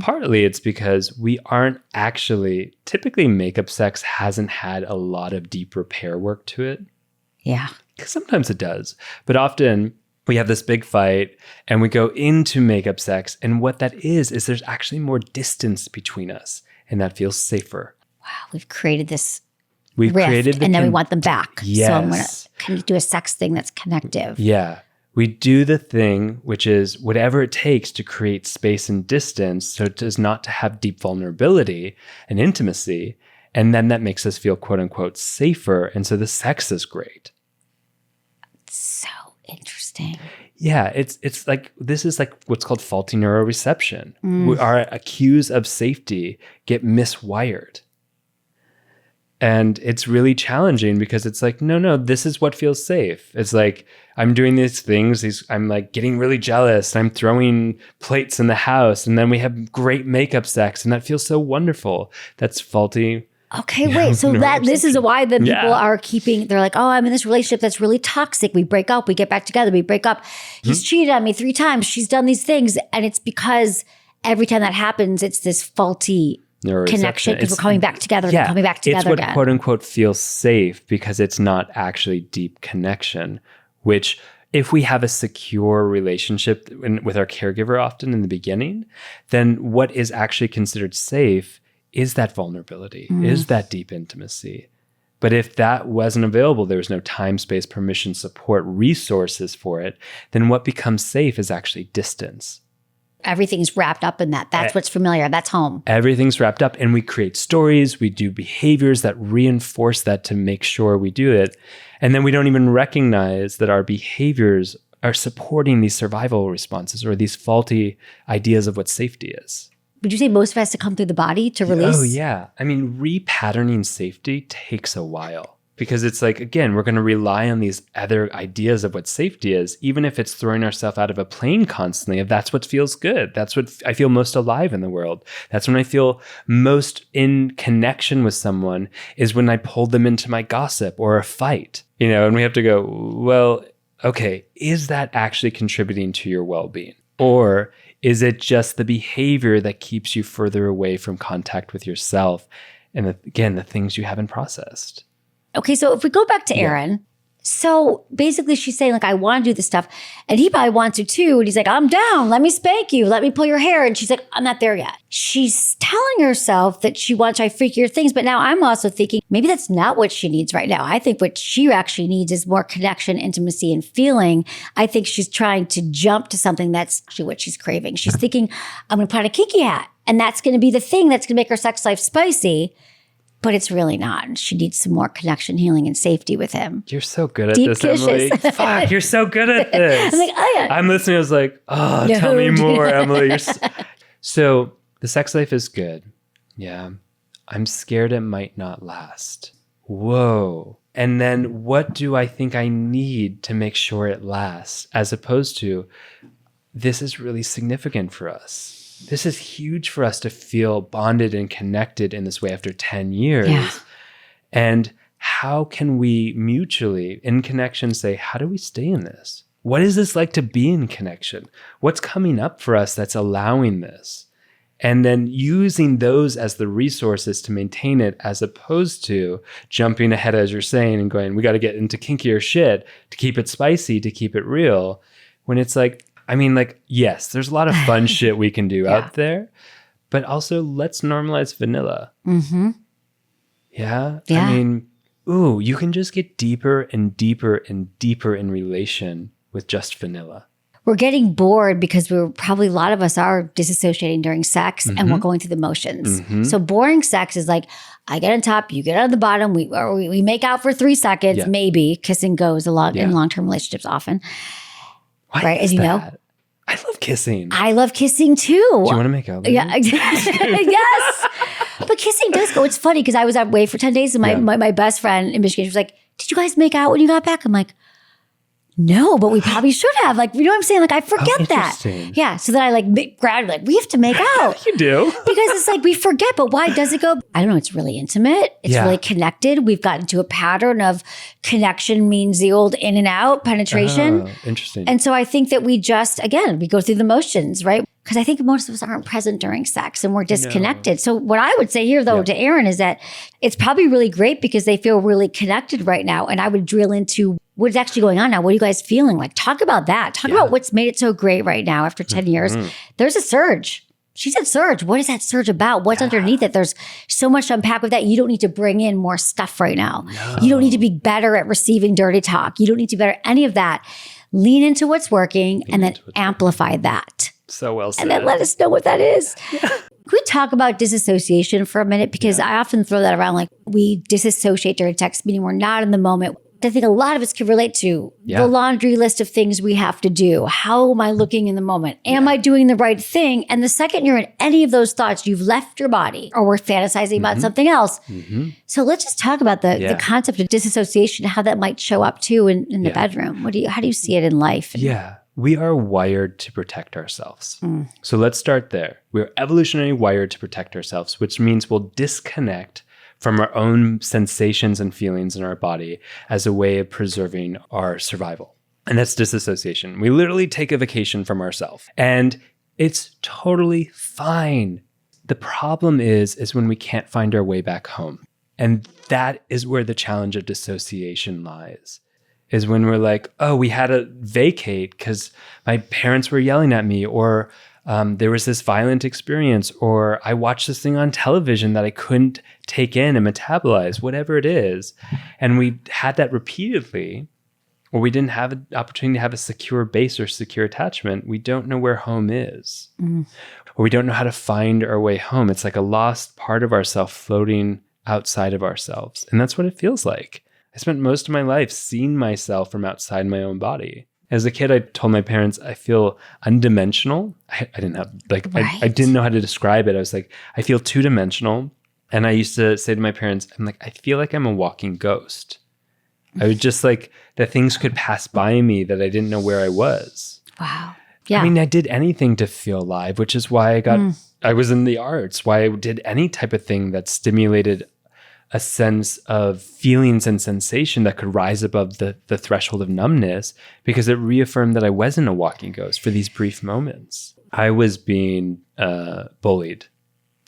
Partly it's because we aren't actually, typically makeup sex hasn't had a lot of deep repair work to it. Yeah. Sometimes it does, but often we have this big fight and we go into makeup sex, and what that is there's actually more distance between us, and that feels safer. Wow, we've created this rift, and then we want them back. Yes. So I'm going to do a sex thing that's connective. Yeah. We do the thing, which is whatever it takes to create space and distance so it does not to have deep vulnerability and intimacy. And then that makes us feel, quote unquote, safer. And so the sex is great. So interesting. Yeah, it's like, this is like what's called faulty neuroreception. Our cues of safety get miswired. And it's really challenging because it's like, no, this is what feels safe. It's like, I'm doing these things, I'm like getting really jealous. I'm throwing plates in the house, and then we have great makeup sex, and that feels so wonderful. That's faulty. Okay, wait. So this is why the people are they're like, I'm in this relationship that's really toxic. We break up, we get back together, we break up. He's cheated on me 3 times. She's done these things. And it's because every time that happens, it's this faulty connection because we're coming back together and coming back together again. It's what again. quote unquote feels safe because it's not actually deep connection, which if we have a secure relationship with our caregiver often in the beginning, then what is actually considered safe is that vulnerability, is that deep intimacy. But if that wasn't available, there was no time, space, permission, support, resources for it, then what becomes safe is actually distance. Everything's wrapped up in that. That's what's familiar. That's home. Everything's wrapped up, and we create stories. We do behaviors that reinforce that to make sure we do it. And then we don't even recognize that our behaviors are supporting these survival responses or these faulty ideas of what safety is. Would you say most of it has to come through the body to release? Oh, yeah. I mean, repatterning safety takes a while. Because it's like, again, we're going to rely on these other ideas of what safety is, even if it's throwing ourselves out of a plane constantly. If that's what feels good, that's what I feel most alive in the world. That's when I feel most in connection with someone, is when I pulled them into my gossip or a fight, and we have to go, well, okay, is that actually contributing to your well-being? Or is it just the behavior that keeps you further away from contact with yourself? And again, the things you haven't processed. Okay, so if we go back to Aaron, So basically she's saying like, I want to do this stuff. And he probably wants to too. And he's like, I'm down. Let me spank you. Let me pull your hair. And she's like, I'm not there yet. She's telling herself that she wants to try freakier things. But now I'm also thinking maybe that's not what she needs right now. I think what she actually needs is more connection, intimacy, and feeling. I think she's trying to jump to something that's actually what she's craving. She's thinking, I'm going to put on a kinky hat. And that's going to be the thing that's going to make her sex life spicy. But it's really not. She needs some more connection, healing, and safety with him. You're so good at Deep this, kisses. Emily. Fuck, you're so good at this. I'm like, oh yeah. I'm listening. I was like, oh, No, tell me dude. more, Emily. So the sex life is good. Yeah. I'm scared it might not last. Whoa. And then what do I think I need to make sure it lasts? As opposed to, this is really significant for us. This is huge for us to feel bonded and connected in this way after 10 years. Yeah. And how can we mutually, in connection, say, how do we stay in this? What is this like to be in connection? What's coming up for us that's allowing this? And then using those as the resources to maintain it, as opposed to jumping ahead, as you're saying, and going, we got to get into kinkier shit to keep it spicy, to keep it real. When it's like, I mean, like, yes, there's a lot of fun shit we can do out there, but also let's normalize vanilla. Mm-hmm. Yeah? Yeah. I mean, ooh, you can just get deeper and deeper and deeper in relation with just vanilla. We're getting bored because a lot of us are disassociating during sex and we're going through the motions. So boring sex is like, I get on top, you get on the bottom, we make out for 3 seconds, maybe. Kissing goes a lot in long-term relationships often. Why right, is as you that? know. I love kissing. I love kissing too. Do you want to make out later? Yeah, yes. But kissing does go. It's funny because I was away for 10 days and my best friend in Michigan, she was like, did you guys make out when you got back? I'm like, no, but we probably should have. Like, you know what I'm saying? Like, I forget that. Yeah. So then I grabbed, like, we have to make out. You do. Because it's like, we forget, but why does it go? I don't know. It's really intimate. It's really connected. We've gotten to a pattern of connection means the old in and out penetration. Oh, interesting. And so I think that we just, again, we go through the motions, right? Because I think most of us aren't present during sex and we're disconnected. So what I would say here, though, to Aaron is that it's probably really great because they feel really connected right now. And I would drill into what's actually going on now. What are you guys feeling? Like, talk about that. Talk about what's made it so great right now after 10 years. There's a surge. She said surge. What is that surge about? What's underneath it? There's so much to unpack with that. You don't need to bring in more stuff right now. No. You don't need to be better at receiving dirty talk. You don't need to be better at any of that. Lean into what's working and then amplify that. So well said. And then let us know what that is. Can we talk about disassociation for a minute? Because I often throw that around like we disassociate during text, meaning we're not in the moment. I think a lot of us can relate to the laundry list of things we have to do. How am I looking in the moment? Am I doing the right thing? And the second you're in any of those thoughts, you've left your body or we're fantasizing about something else. So let's just talk about the concept of disassociation, how that might show up too in the bedroom. How do you see it in life? Yeah. We are wired to protect ourselves. So let's start there. We're evolutionarily wired to protect ourselves, which means we'll disconnect from our own sensations and feelings in our body as a way of preserving our survival. And that's disassociation. We literally take a vacation from ourselves. And it's totally fine. The problem is when we can't find our way back home. And that is where the challenge of dissociation lies. Is when we're like, oh, we had to vacate because my parents were yelling at me, or there was this violent experience, or I watched this thing on television that I couldn't take in and metabolize, whatever it is. And we had that repeatedly, or we didn't have an opportunity to have a secure base or secure attachment. We don't know where home is, or we don't know how to find our way home. It's like a lost part of ourselves floating outside of ourselves. And that's what it feels like. I spent most of my life seeing myself from outside my own body. As a kid, I told my parents, I feel undimensional. I didn't have, I didn't know how to describe it. I was like, I feel two-dimensional. And I used to say to my parents, I'm like, I feel like I'm a walking ghost. I was just like, that things could pass by me that I didn't know where I was. Wow. Yeah. I mean, I did anything to feel alive, which is why I was in the arts, why I did any type of thing that stimulated a sense of feelings and sensation that could rise above the threshold of numbness, because it reaffirmed that I wasn't a walking ghost for these brief moments. I was being bullied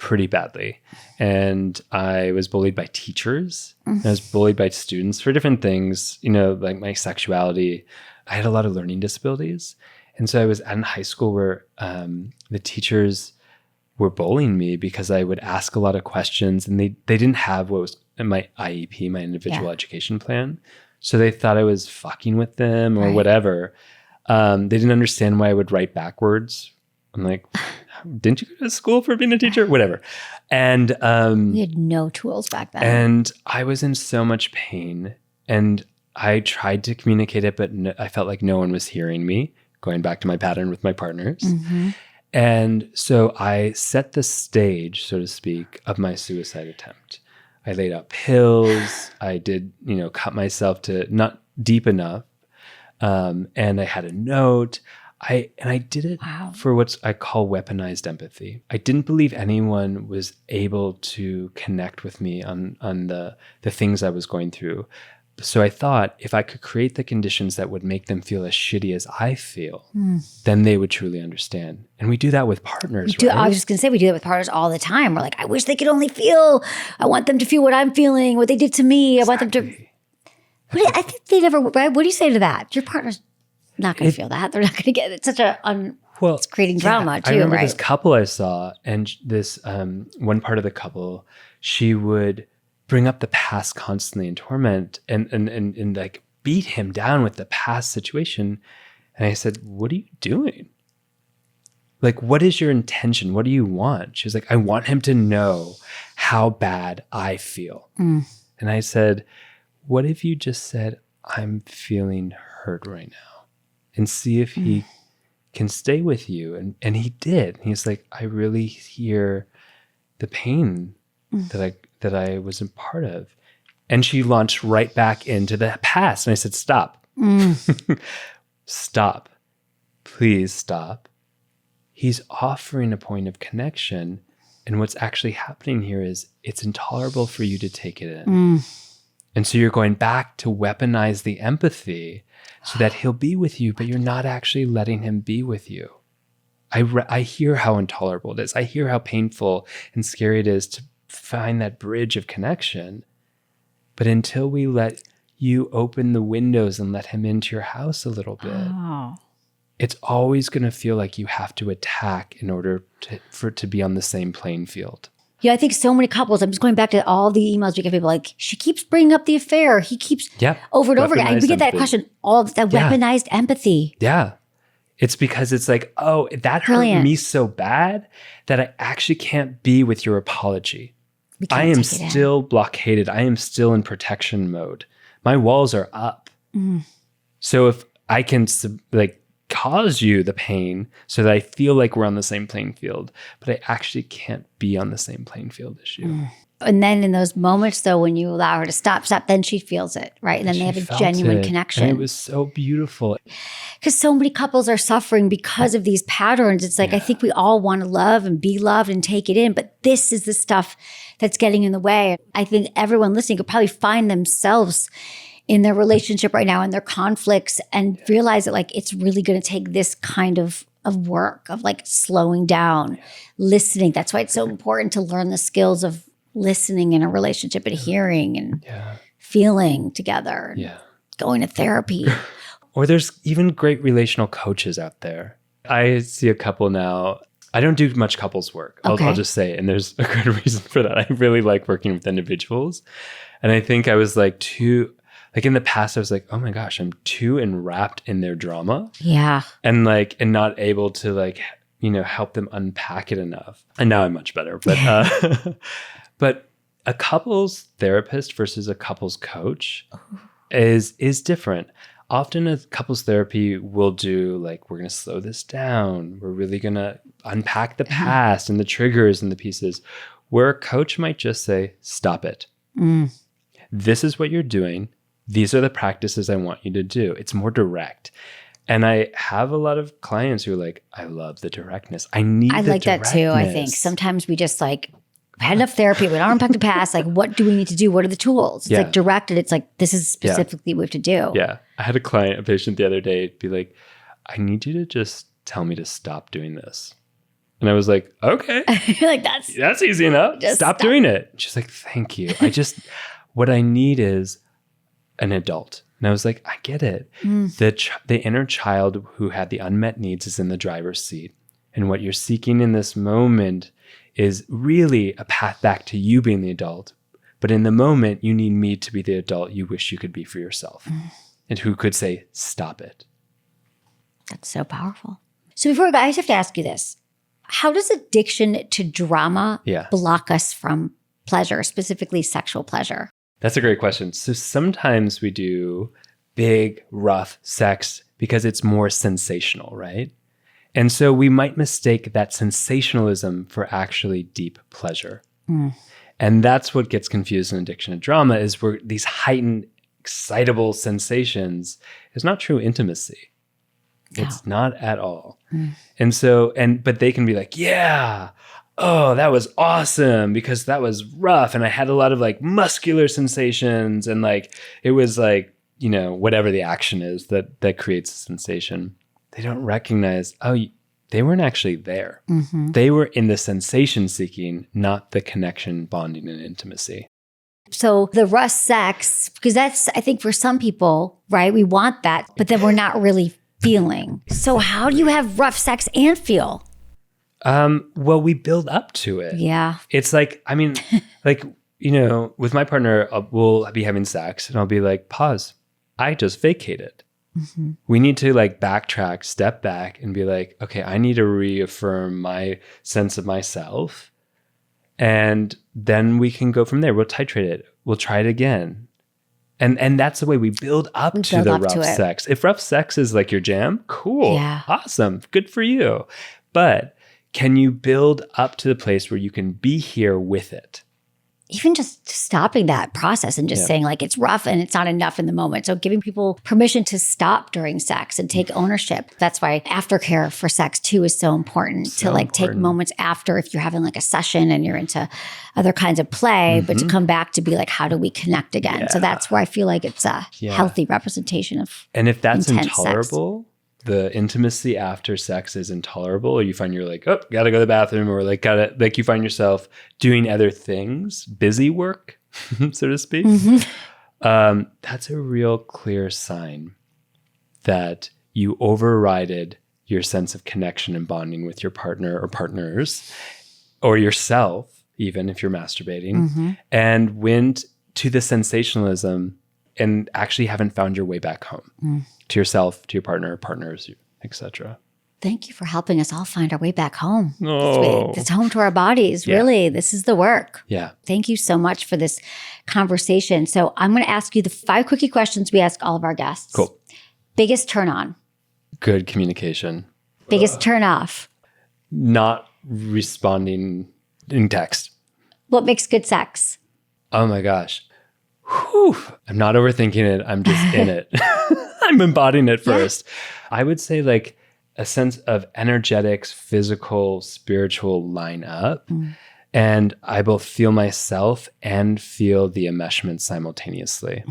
pretty badly. And I was bullied by teachers. I was bullied by students for different things, like my sexuality. I had a lot of learning disabilities. And so I was in high school where the teachers were bullying me because I would ask a lot of questions, and they didn't have what was in my IEP, my individual education plan. So they thought I was fucking with them or whatever. They didn't understand why I would write backwards. I'm like, didn't you go to school for being a teacher? Whatever. And you had no tools back then. And I was in so much pain, and I tried to communicate it, but I felt like no one was hearing me, going back to my pattern with my partners. And so I set the stage, so to speak, of my suicide attempt. I laid out pills. I did, cut myself to not deep enough. And I had a note. I did it for what I call weaponized empathy. I didn't believe anyone was able to connect with me on the things I was going through. So I thought if I could create the conditions that would make them feel as shitty as I feel, then they would truly understand. And we do that with partners, right? I was just going to say, we do that with partners all the time. We're like, I wish they could only feel. I want them to feel what I'm feeling, what they did to me. I want them to. I think they never, right? What do you say to that? Your partner's not going to feel that. They're not going to get it. It's such it's creating drama too, I remember right? this couple I saw, and this one part of the couple, she would bring up the past constantly in torment and like beat him down with the past situation. And I said, what are you doing? Like, what is your intention? What do you want? She was like, I want him to know how bad I feel. And I said, what if you just said, I'm feeling hurt right now, and see if he can stay with you? And he did. He's like, I really hear the pain that I was a part of. And she launched right back into the past. And I said, stop. Stop. Please stop. He's offering a point of connection. And what's actually happening here is it's intolerable for you to take it in. And so you're going back to weaponize the empathy so that he'll be with you, but you're not actually letting him be with you. I hear how intolerable it is. I hear how painful and scary it is to find that bridge of connection. But until we let you open the windows and let him into your house a little bit, it's always going to feel like you have to attack in order for it to be on the same playing field. Yeah, I think so many couples, I'm just going back to all the emails we get, people like, she keeps bringing up the affair. He keeps over and over again. And we get that question, all that weaponized empathy. Yeah. It's because it's like, oh, that hurt me so bad that I actually can't be with your apology. I am still blockaded. I am still in protection mode. My walls are up. So if I can cause you the pain so that I feel like we're on the same playing field, but I actually can't be on the same playing field as you. And then in those moments, though, when you allow her to stop, then she feels it, right? And then they have a genuine connection. And it was so beautiful. Because so many couples are suffering because of these patterns. It's like, I think we all want to love and be loved and take it in, but this is the stuff that's getting in the way. I think everyone listening could probably find themselves in their relationship right now and their conflicts and realize that it's really going to take this kind of work of slowing down, listening. That's why it's so important to learn the skills of listening in a relationship and hearing and feeling together and going to therapy. Or there's even great relational coaches out there. I see a couple now. I don't do much couples work. I'll just say, and there's a good reason for that. I really like working with individuals. And I think I was in the past, I was like, oh my gosh, I'm too enwrapped in their drama. Yeah. And not able to help them unpack it enough. And now I'm much better. But but a couples therapist versus a couples coach is different. Often a couples therapy will do we're going to slow this down. We're really going to unpack the past and the triggers and the pieces, where a coach might just say, stop it. This is what you're doing. These are the practices I want you to do. It's more direct. And I have a lot of clients who are like, I love the directness. I like that too, I think. Sometimes we just we had enough therapy. We don't unpack the past. What do we need to do? What are the tools? It's directed. It's this is specifically what we have to do. Yeah. I had a patient the other day be like, I need you to just tell me to stop doing this. And I was like, okay, You're like, that's easy enough. Just Stop doing it. She's like, thank you. What I need is an adult. And I was like, I get it. The inner child who had the unmet needs is in the driver's seat. And what you're seeking in this moment is really a path back to you being the adult. But in the moment, you need me to be the adult you wish you could be for yourself. And who could say, stop it. That's so powerful. So before we go, I just have to ask you this. How does addiction to drama block us from pleasure, specifically sexual pleasure? That's a great question. So sometimes we do big, rough sex because it's more sensational, right? And so we might mistake that sensationalism for actually deep pleasure. And that's what gets confused in addiction to drama is where these heightened, excitable sensations is not true intimacy. No. It's not at all. And so, but they can be like, yeah, oh, that was awesome because that was rough. And I had a lot of like muscular sensations and like, it was like, you know, whatever the action is that creates a sensation. They don't recognize, oh, they weren't actually there. They were in the sensation seeking, not the connection, bonding, and intimacy. So the rough sex, because that's, I think for some people, right, we want that, but then we're not really feeling. So how do you have rough sex and feel? Well, we build up to it. Yeah. It's like, I mean, like, you know, with my partner, we'll be having sex and I'll be like, pause. I just vacated. We need to like backtrack, step back and be like, okay, I need to reaffirm my sense of myself. And then we can go from there. We'll titrate it. We'll try it again. And that's the way we build up to the rough sex. If rough sex is like your jam, cool. Yeah. Awesome. Good for you. But can you build up to the place where you can be here with it? Even just stopping that process and just saying like it's rough and it's not enough in the moment. So giving people permission to stop during sex and take ownership. That's why aftercare for sex too is so important to like take moments after if you're having like a session and you're into other kinds of play, but to come back to be like, how do we connect again? Yeah. So that's where I feel like it's a healthy representation of And if that's sex. intolerable, the intimacy after sex is intolerable, or you find you're like, oh, gotta go to the bathroom, or like you find yourself doing other things, busy work, so to speak. That's a real clear sign that you overrided your sense of connection and bonding with your partner or partners, or yourself, even if you're masturbating, and went to the sensationalism and actually haven't found your way back home. To yourself, to your partner, partners, etc. Thank you for helping us all find our way back home. It's home to our bodies. Yeah. Really, this is the work. Yeah. Thank you so much for this conversation. So I'm going to ask you the 5 quickie questions we ask all of our guests. Cool. Biggest turn on? Good communication. Biggest turn off? Not responding in text. What makes good sex? Oh my gosh. Whew. I'm not overthinking it. I'm just in it. I'm embodying it first. Yeah. I would say like a sense of energetics, physical, spiritual line up. And I both feel myself and feel the enmeshment simultaneously.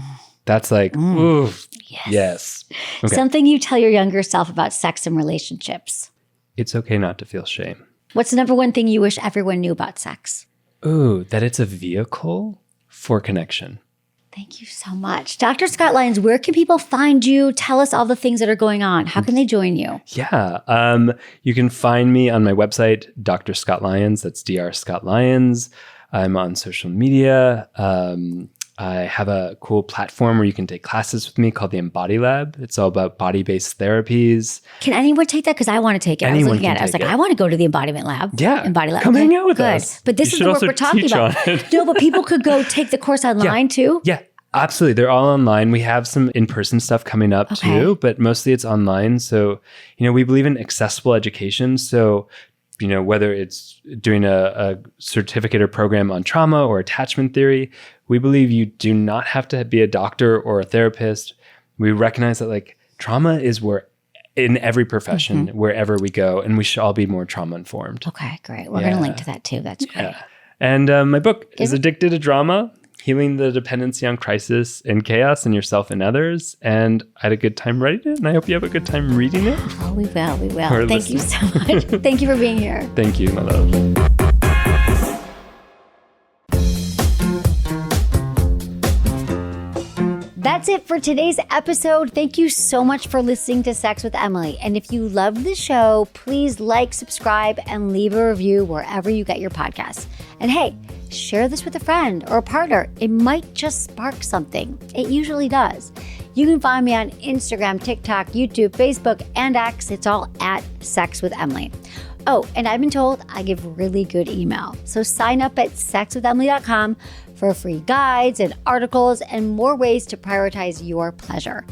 That's like, ooh, yes. Okay. Something you tell your younger self about sex and relationships. It's okay not to feel shame. What's the number one thing you wish everyone knew about sex? Ooh, that it's a vehicle for connection. Thank you so much. Dr. Scott Lyons, where can people find you? Tell us all the things that are going on. How can they join you? Yeah. You can find me on my website, Dr. Scott Lyons. That's Dr. Scott Lyons. I'm on social media. I have a cool platform where you can take classes with me called the Embody Lab. It's all about body-based therapies. Can anyone take that? Because I want to take it. Anyone I was looking at it. I was like, I want to go to the Embodiment Lab. Yeah. Embody Lab. Come hang out with us. But this is the work we're talking about. No, but people could go take the course online too? Yeah. Absolutely. They're all online. We have some in-person stuff coming up too, but mostly it's online. So, you know, we believe in accessible education. So, you know, whether it's doing a certificate or program on trauma or attachment theory, we believe you do not have to be a doctor or a therapist. We recognize that like trauma is where in every profession, wherever we go, and we should all be more trauma informed. Okay, great. We're going to link to that too. That's great. And my book is Addicted to Drama. healing the dependency on crisis and chaos in yourself and others. And I had a good time writing it, and I hope you have a good time reading it. Oh, we will. We will. Thank you so much. Thank you for being here. Thank you, my love. That's it for today's episode. Thank you so much for listening to Sex with Emily. And if you love the show, please like, subscribe, and leave a review wherever you get your podcasts. And hey, share this with a friend or a partner. It might just spark something. It usually does. You can find me on Instagram, TikTok, YouTube, Facebook, and X. It's all at Sex with Emily. Oh, and I've been told I give really good email. So sign up at sexwithemily.com for free guides and articles and more ways to prioritize your pleasure.